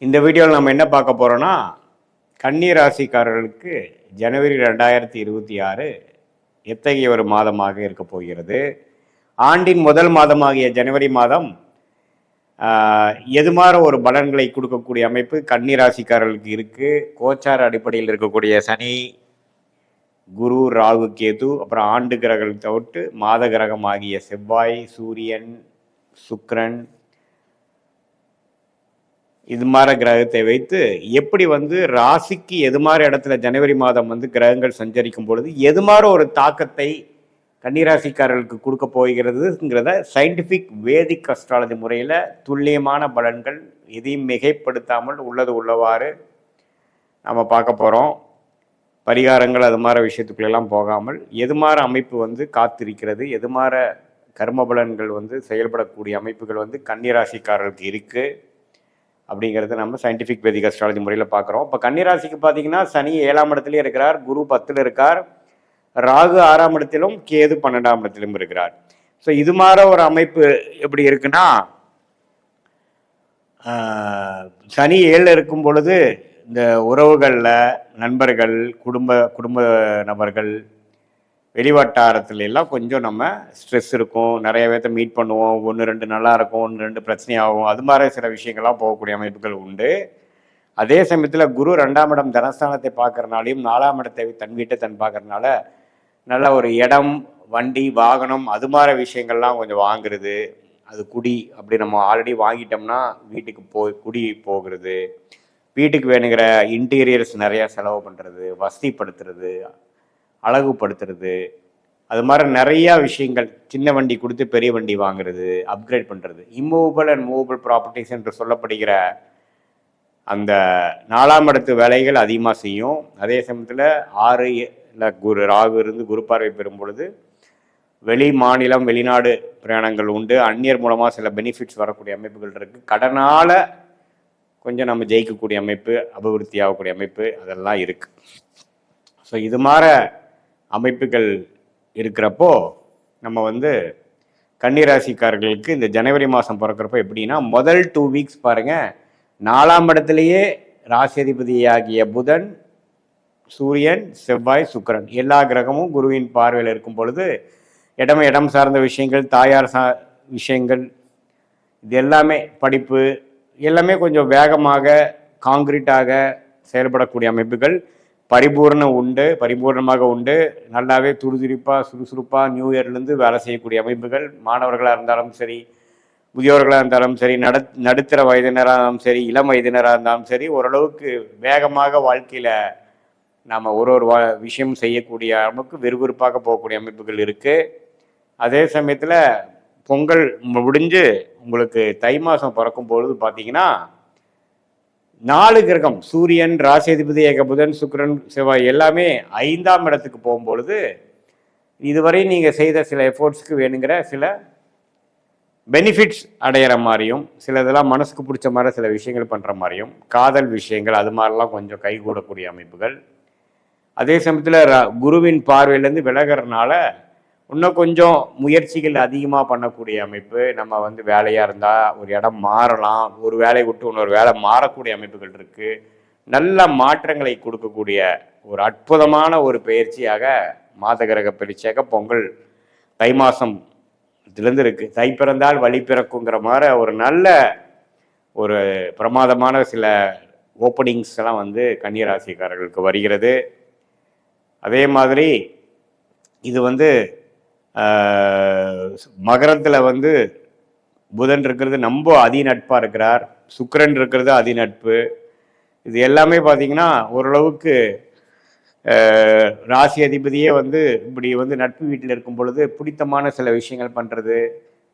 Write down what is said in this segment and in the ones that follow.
இந்த வீடியோவில் நம்ம என்ன பார்க்க போகிறோன்னா, கன்னி ராசிக்காரர்களுக்கு ஜனவரி 2026 எத்தகைய ஒரு மாதமாக இருக்க போகிறது. ஆண்டின் முதல் மாதமாகிய ஜனவரி மாதம் எதுமாற ஒரு பலன்களை கொடுக்கக்கூடிய அமைப்பு கன்னி ராசிக்காரர்களுக்கு இருக்குது. கோச்சார அடிப்படையில் இருக்கக்கூடிய சனி, குரு, ராகு, கேது, அப்புறம் ஆண்டு கிரகங்கள் தவிர்த்து மாத கிரகம் ஆகிய செவ்வாய், சூரியன், சுக்கிரன், இது மாதிரி கிரகத்தை வைத்து எப்படி ராசிக்கு எது மாதிரி இடத்துல ஜனவரி மாதம் கிரகங்கள் சஞ்சரிக்கும் பொழுது எது மாதிரி ஒரு தாக்கத்தை கன்னிராசிக்காரர்களுக்கு கொடுக்க போகிறதுங்கிறத சயின்டிஃபிக் வேதிக் அஸ்ட்ராலஜி முறையில் துல்லியமான பலன்கள் எதையும் மிகைப்படுத்தாமல் உள்ளது உள்ளவாறு நம்ம பார்க்க போகிறோம். பரிகாரங்கள் அது மாதிரி விஷயத்துக்குள்ளெல்லாம் போகாமல் எது மாதிரி அமைப்பு காத்திருக்கிறது, எது மாதிரி கர்ம பலன்கள் செயல்படக்கூடிய அமைப்புகள் கன்னிராசிக்காரர்களுக்கு இருக்குது அப்படிங்கிறத நம்ம சயின்டிஃபிக் வேதிக் அஸ்ட்ராலஜி முறையில் பார்க்குறோம். இப்போ கன்னிராசிக்கு பார்த்தீங்கன்னா சனி 7ஆம் இடத்துலேயே இருக்கிறார், குரு 10ல் இருக்கார், ராகு 6ஆம் இடத்திலும், கேது 12ஆம் இடத்திலும் இருக்கிறார். ஸோ இது மாதிரி ஒரு அமைப்பு எப்படி இருக்குன்னா, சனி 7ல் இருக்கும் பொழுது இந்த உறவுகளில் நண்பர்கள், குடும்ப நபர்கள், வெளிவட்டாரத்துல எல்லாம் கொஞ்சம் நம்ம ஸ்ட்ரெஸ் இருக்கும், நிறைய பேர்த்த மீட் பண்ணுவோம், 1-2 நல்லா இருக்கும், 1-2 பிரச்சனையாகும், அது மாதிரி சில விஷயங்கள்லாம் போகக்கூடிய அமைப்புகள் உண்டு. அதே சமயத்தில் குரு 2ஆம் இடம் தனஸ்தானத்தை பார்க்கறனாலையும் 4ஆம் இடத்தை தன் வீட்டை பார்க்கறனால நல்ல ஒரு இடம், வண்டி, வாகனம் அது மாதிரி விஷயங்கள்லாம் கொஞ்சம் வாங்குறது, அது குடி அப்படி நம்ம ஆல்ரெடி வாங்கிட்டோம்னா வீட்டுக்கு குடி போகிறது, வீட்டுக்கு வேணுங்கிற இன்டீரியர்ஸ் நிறையா செலவு பண்ணுறது, வசதிப்படுத்துறது, அழகுபடுத்துறது, அது மாதிரி நிறையா விஷயங்கள், சின்ன வண்டி கொடுத்து பெரிய வண்டி வாங்குறது, அப்கிரேட் பண்ணுறது, இம்மூவபிள் அண்ட் மூவபிள் ப்ராப்பர்ட்டிஸ் என்று சொல்லப்படுகிற அந்த 4ஆம் இடத்து வேலைகள் அதிகமாக செய்யும். அதே சமயத்தில் 6 ராகு இருந்து குரு பார்வை பெறும் பொழுது வெளி மாநிலம், வெளிநாடு பிரயாணங்கள் உண்டு, அந்நியர் மூலமாக சில பெனிஃபிட்ஸ் வரக்கூடிய அமைப்புகள் இருக்குது, கடனால் கொஞ்சம் நம்ம ஜெயிக்கக்கூடிய அமைப்பு, அபிவிருத்தி ஆகக்கூடிய அமைப்பு அதெல்லாம் இருக்குது. ஸோ இது மாதிரி அமைப்புகள் இருக்கிறப்போ நம்ம கன்னிராசிக்காரர்களுக்கு இந்த ஜனவரி மாதம் பிறக்கிறப்போ எப்படின்னா, முதல் 2 வீக்ஸ் பாருங்கள், 4ஆம் இடத்துலையே ராசியதிபதியாகிய புதன், சூரியன், செவ்வாய், சுக்கிரன் எல்லா கிரகமும் குருவின் பார்வையில் இருக்கும் பொழுது இடம் சார்ந்த விஷயங்கள், தாயார் விஷயங்கள், இது எல்லாமே படிப்பு எல்லாமே கொஞ்சம் வேகமாக காங்கிரீட்டாக செயல்படக்கூடிய அமைப்புகள் பரிபூர்ணமாக உண்டு. நல்லாவே துருதுரிப்பாக சுறுசுறுப்பாக நியூ இயர்லேருந்து வேலை செய்யக்கூடிய அமைப்புகள், மாணவர்களாக இருந்தாலும் சரி, முதியோர்களாக இருந்தாலும் சரி, நடுத்தர வயதினராக இருந்தாலும் சரி, இளம் வயதினராக இருந்தாலும் சரி, ஓரளவுக்கு வேகமாக வாழ்க்கையில் நாம் ஒரு விஷயம் செய்யக்கூடிய அளவுக்கு விறுவிறுப்பாக போகக்கூடிய அமைப்புகள் இருக்குது. அதே சமயத்தில் பொங்கல் முடிஞ்சு உங்களுக்கு தை மாதம் பிறக்கும் பொழுது பார்த்தீங்கன்னா 4 கிரகம், சூரியன், ராசியதிபதி புதன், சுக்கிரன், செவ்வாய் எல்லாமே 5ஆம் இடத்துக்கு போகும்பொழுது இதுவரை நீங்கள் செய்த சில எஃபோர்ட்ஸ்க்கு வேணுங்கிற சில பெனிஃபிட்ஸ் அடையிற மாதிரியும், சில இதெல்லாம் மனசுக்கு பிடிச்ச மாதிரி சில விஷயங்கள் பண்ணுற மாதிரியும், காதல் விஷயங்கள் அது மாதிரிலாம் கொஞ்சம் கைகூடக்கூடிய அமைப்புகள். அதே சமயத்தில் குருவின் பார்வையிலேருந்து விலகிறதுனால இன்னும் கொஞ்சம் முயற்சிகள் அதிகமாக பண்ணக்கூடிய அமைப்பு. நம்ம வேலையாக இருந்தால் ஒரு இடம் மாறலாம், ஒரு வேலையை விட்டு இன்னொரு வேலை மாறக்கூடிய அமைப்புகள் இருக்குது. நல்ல மாற்றங்களை கொடுக்கக்கூடிய ஒரு அற்புதமான ஒரு பயிற்சியாக மாத கிரக பயிற்சியாக பொங்கல் தை மாதத்துலேருந்து இருக்குது. தை பிறந்தால் வழி பிறக்குங்கிற மாதிரி ஒரு நல்ல ஒரு பிரமாதமான சில ஓப்பனிங்ஸ் எல்லாம் கன்னிராசிக்காரர்களுக்கு வருகிறது. அதே மாதிரி இது மகரத்தில் புதன் இருக்கிறது ரொம்ப அதிநட்பாக இருக்கிறார், சுக்கிரன் இருக்கிறது அதிநட்பு. இது எல்லாமே பார்த்தீங்கன்னா ஓரளவுக்கு ராசி அதிபதியே இப்படி நட்பு வீட்டில் இருக்கும் பொழுது பிடித்தமான சில விஷயங்கள் பண்ணுறது,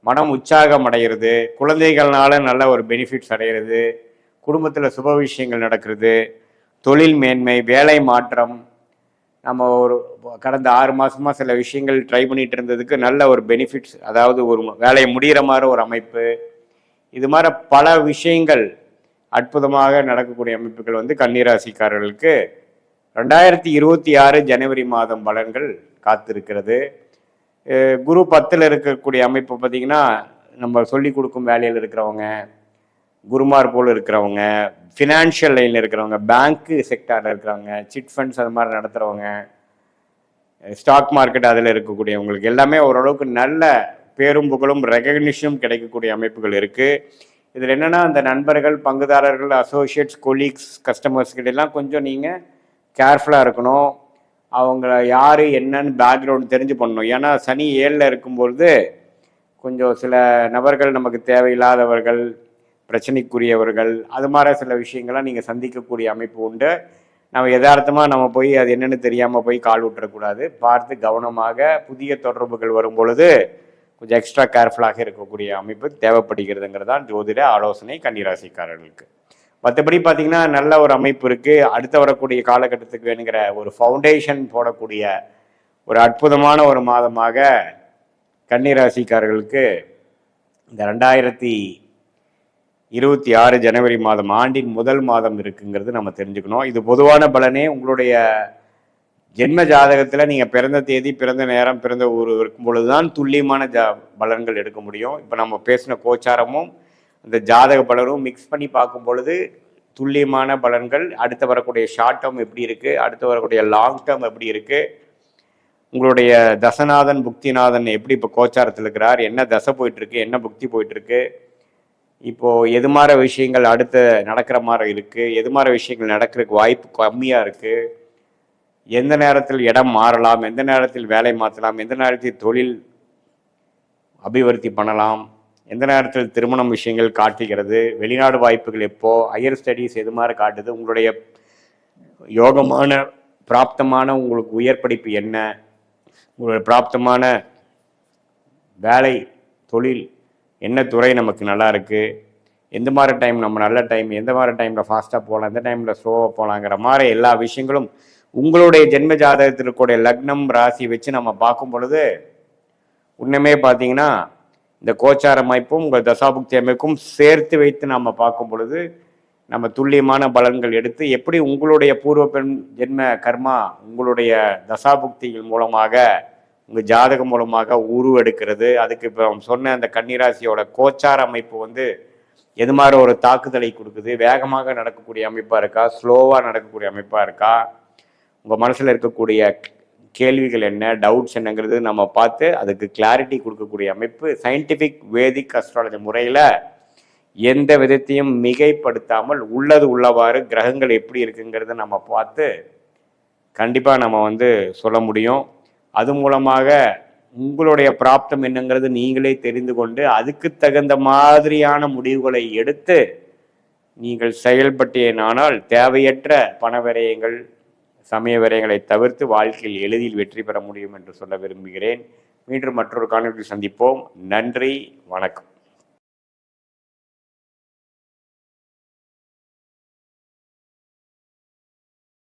மனம் உற்சாகம் அடைகிறது, குழந்தைகள்னால நல்ல ஒரு பெனிஃபிட்ஸ் அடைகிறது, குடும்பத்தில் சுப விஷயங்கள் நடக்கிறது, தொழில் மேன்மை, வேலை மாற்றம், நம்ம ஒரு கடந்த 6 மாதமாக சில விஷயங்கள் ட்ரை பண்ணிட்டு இருந்ததுக்கு நல்ல ஒரு பெனிஃபிட்ஸ், அதாவது ஒரு வேலையை முடிகிற மாதிரி ஒரு அமைப்பு, இது மாதிரி பல விஷயங்கள் அற்புதமாக நடக்கக்கூடிய அமைப்புகள் கன்னிராசிக்காரர்களுக்கு 2026 ஜனவரி மாதம் பலன்கள் காத்திருக்கிறது. குரு 10ல் இருக்கக்கூடிய அமைப்பு பார்த்திங்கன்னா, நம்ம சொல்லி கொடுக்கும் வேலையில் இருக்கிறவங்க, குருமார் போல் இருக்கிறவங்க, ஃபினான்ஷியல் லைனில் இருக்கிறவங்க, பேங்க்கு செக்டாரில் இருக்கிறவங்க, சிட் ஃபண்ட்ஸ் அது மாதிரி நடத்துகிறவங்க, ஸ்டாக் மார்க்கெட் அதில் இருக்கக்கூடியவங்களுக்கு எல்லாமே ஓரளவுக்கு நல்ல பேரும் புகழும் ரெகக்னிஷனும் கிடைக்கக்கூடிய அமைப்புகள் இருக்குது. இதில் என்னென்னா அந்த நண்பர்கள், பங்குதாரர்கள், அசோசியேட்ஸ், கொலீக்ஸ், கஸ்டமர்ஸ் கிட்டலாம் கொஞ்சம் நீங்கள் கேர்ஃபுல்லாக இருக்கணும். அவங்கள யார் என்னன்னு பேக்ரவுண்ட் தெரிஞ்சு பண்ணணும். ஏன்னா சனி 7ல் இருக்கும்பொழுது கொஞ்சம் சில நபர்கள் நமக்கு தேவையில்லாதவர்கள், பிரச்சனைக்குரியவர்கள், அது மாதிரி சில விஷயங்கள்லாம் நீங்கள் சந்திக்கக்கூடிய அமைப்பு உண்டு. நம்ம யதார்த்தமாக நம்ம போய் அது என்னென்னு தெரியாமல் போய் கால் விட்டுறக்கூடாது. பார்த்து கவனமாக புதிய தொடர்புகள் வரும் பொழுது கொஞ்சம் எக்ஸ்ட்ரா கேர்ஃபுல்லாக இருக்கக்கூடிய அமைப்பு தேவைப்படுகிறதுங்கிறது தான் ஜோதிட ஆலோசனை கன்னிராசிக்காரர்களுக்கு. மற்றபடி பார்த்தீங்கன்னா நல்ல ஒரு அமைப்பு இருக்குது. அடுத்து வரக்கூடிய காலகட்டத்துக்கு வேணுங்கிற ஒரு ஃபவுண்டேஷன் போடக்கூடிய ஒரு அற்புதமான ஒரு மாதமாக கன்னிராசிக்காரர்களுக்கு இந்த 2026 ஜனவரி மாதம் ஆண்டின் முதல் மாதம் இருக்குங்கிறது நம்ம தெரிஞ்சுக்கணும். இது பொதுவான பலனே. உங்களுடைய ஜென்ம ஜாதகத்தில் நீங்கள் பிறந்த தேதி, பிறந்த நேரம், பிறந்த ஊர் இருக்கும் பொழுது தான் துல்லியமான பலன்கள் எடுக்க முடியும். இப்போ நம்ம பேசின கோச்சாரமும் அந்த ஜாதக பலனும் மிக்ஸ் பண்ணி பார்க்கும் பொழுது துல்லியமான பலன்கள், அடுத்து வரக்கூடிய ஷார்ட் டேர்ம் எப்படி இருக்குது, அடுத்து வரக்கூடிய லாங் டேர்ம் எப்படி இருக்குது, உங்களுடைய தசநாதன் புக்திநாதன் எப்படி இப்போ கோச்சாரத்தில் இருக்கிறார், என்ன தசை போயிட்டுருக்கு, என்ன புக்தி போயிட்டுருக்கு, இப்போது எது மாதிரி விஷயங்கள் அடுத்து நடக்கிற மாதிரி இருக்குது, எது மாதிரி விஷயங்கள் நடக்கிறதுக்கு வாய்ப்பு கம்மியாக இருக்குது, எந்த நேரத்தில் இடம் மாறலாம், எந்த நேரத்தில் வேலை மாற்றலாம், எந்த நேரத்தில் தொழில் அபிவிருத்தி பண்ணலாம், எந்த நேரத்தில் திருமணம் விஷயங்கள் காட்டுகிறது, வெளிநாடு வாய்ப்புகள் எப்போ, ஹையர் ஸ்டடீஸ் எது மாதிரி காட்டுது, உங்களுடைய யோகமான பிராப்தமான உங்களுக்கு உயர் படிப்பு என்ன, உங்களுடைய பிராப்தமான வேலை தொழில் என்ன துறை நமக்கு நல்லா இருக்குது, எந்த மாதிரி டைம் நம்ம நல்ல டைம், எந்த மாதிரி டைமில் ஃபாஸ்ட்டாக போகலாம், எந்த டைமில் ஸ்லோவாக போகலாங்கிற மாதிரி எல்லா விஷயங்களும் உங்களுடைய ஜென்ம ஜாதகத்திற்குடைய லக்னம் ராசி வச்சு நம்ம பார்க்கும் பொழுது உண்மையே பார்த்தீங்கன்னா இந்த கோச்சார அமைப்பும் உங்கள் தசாபுக்தி அமைப்பும் சேர்த்து வைத்து நம்ம பார்க்கும் பொழுது நம்ம துல்லியமான பலன்கள் எடுத்து எப்படி உங்களுடைய பூர்வ பெண் ஜென்ம கர்மா உங்களுடைய தசாபுக்திகள் மூலமாக உங்கள் ஜாதகம் மூலமாக உருவெடுக்கிறது. அதுக்கு இப்போ சொன்ன அந்த கன்னிராசியோட கோச்சார அமைப்பு எது மாதிரி ஒரு தாக்குதலை கொடுக்குது, வேகமாக நடக்கக்கூடிய அமைப்பாக இருக்கா, ஸ்லோவாக நடக்கக்கூடிய அமைப்பாக இருக்கா, உங்கள் மனசில் இருக்கக்கூடிய கேள்விகள் என்ன, டவுட்ஸ் என்னங்கிறது நம்ம பார்த்து அதுக்கு கிளாரிட்டி கொடுக்கக்கூடிய அமைப்பு சயின்டிஃபிக் வேதிக் அஸ்ட்ராலஜி முறையில் எந்த விதத்தையும் மிகைப்படுத்தாமல் உள்ளது உள்ளவாறு கிரகங்கள் எப்படி இருக்குங்கிறத நம்ம பார்த்து கண்டிப்பாக நம்ம சொல்ல முடியும். அது மூலமாக உங்களுடைய பிராப்தம் என்னங்கிறது நீங்களே தெரிந்து கொண்டு அதுக்கு தகுந்த மாதிரியான முடிவுகளை எடுத்து நீங்கள் செயல்பட்டேனானால் தேவையற்ற பண விரயங்கள், சமய விரயங்களை தவிர்த்து வாழ்க்கையில் எளிதில் வெற்றி பெற முடியும் என்று சொல்ல விரும்புகிறேன். மீண்டும் மற்றொரு காணொளியில் சந்திப்போம். நன்றி, வணக்கம்.